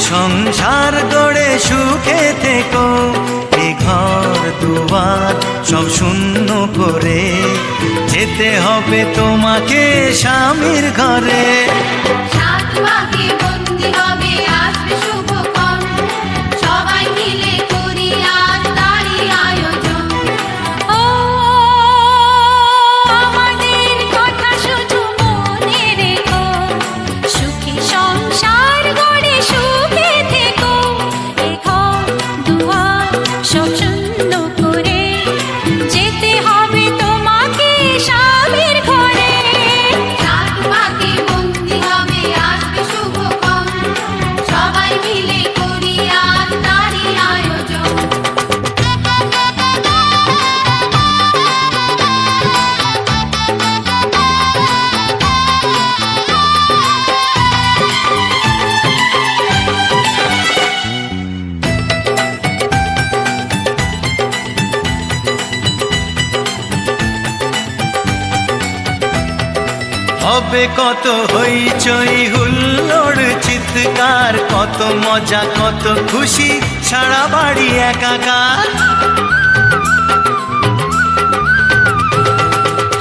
সংসার গড়ে সুখে থেকো, এ ঘর দুয়ার সব শূন্য করে যেতে হবে তোমাকে স্বামীর ঘরে। সাত পাকে বন্দি হবে আসবে শুভক্ষণ, সবাই মিলে করি আজ তারই আয়োজন। ও আমাদের কথা শুধু মনে রেখো, সুখী সংসার গড়ে সুখে থেকো, এ ঘর দুয়ার সব শূন্য করে যেতে হবে তোমাকে স্বামীর ঘরে। সাত পাকে বন্দি হবে আসবে শুভক্ষণ, সবাই মিলে করি আজ তারই আয়োজন। হবে কত হইচই হুল্লোড় চিৎকার, কত মজা কত খুশি সারা বাড়ি একাকার।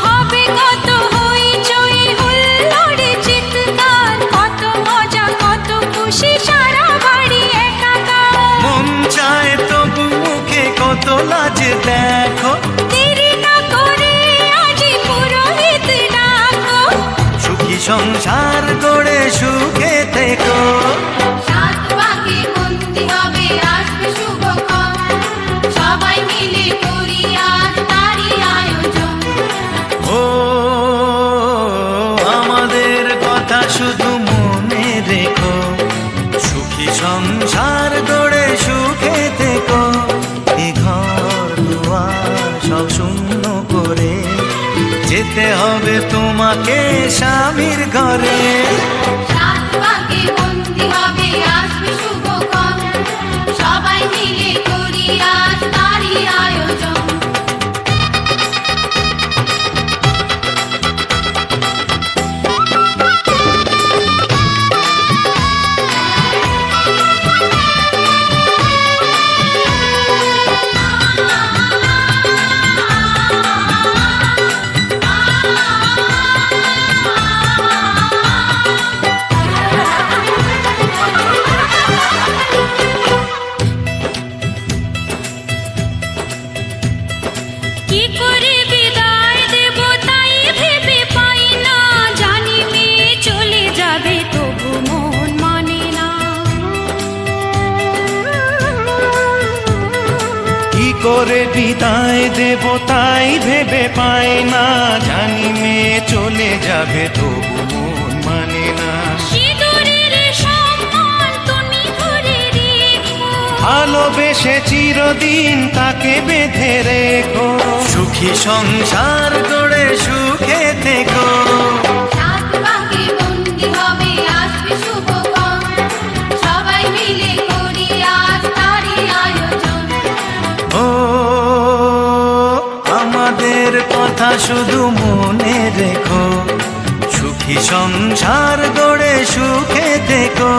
হবে কত হইচই হুল্লোড় চিৎকার, কত মজা কত খুশি সারা বাড়ি একাকার। মন চায় তবু মুখে কত লাজ দেখো, দেরি না করে আজই পুরোহিত ডাকো। সুখী সংসার গড়ে সুখে থেকো। সাত পাকে বন্দি হবে আসবে শুভক্ষণ, সবাই মিলে করি আজ তারই আয়োজন। ও আমাদের কথা শুধু মনে রেখো, সুখী সংসার গড়ে সুখে থেকো, এ ঘর দুয়ার সব শূন্য করে যেতে হবে তোমাকে স্বামীর ঘরে। সাত পাকে বন্দি হবে আসবে শুভক্ষণ, সবাই মিলে করি আজ তারই আয়োজন। কি করে বিদায় দেব তাই ভেবে পাই না, জানি মেয়ে চলে যাবে তবু মন মানে না। কি করে বিদায় দেব তাই ভেবে পাই না, জানি মেয়ে চলে যাবে তবু মন মানে না। সিঁদুরের সম্মান তুমি ধরে রেখো, ভালোবেসে চিরদিন তাকে বেঁধে রেখো, সুখী সংসার গড়ে সুখে থেকো। সাত পাকে বন্দি হবে আসবে শুভক্ষণ, সবাই মিলে করি আজ তারই আয়োজন। ও আমাদের কথা শুধু মনে রেখো, সুখী সংসার গড়ে সুখে থেকো,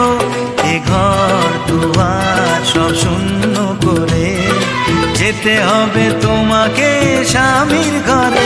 এ ঘর দুয়ার সব শূন্য করে যেতে হবে তোমাকে স্বামীর ঘরে।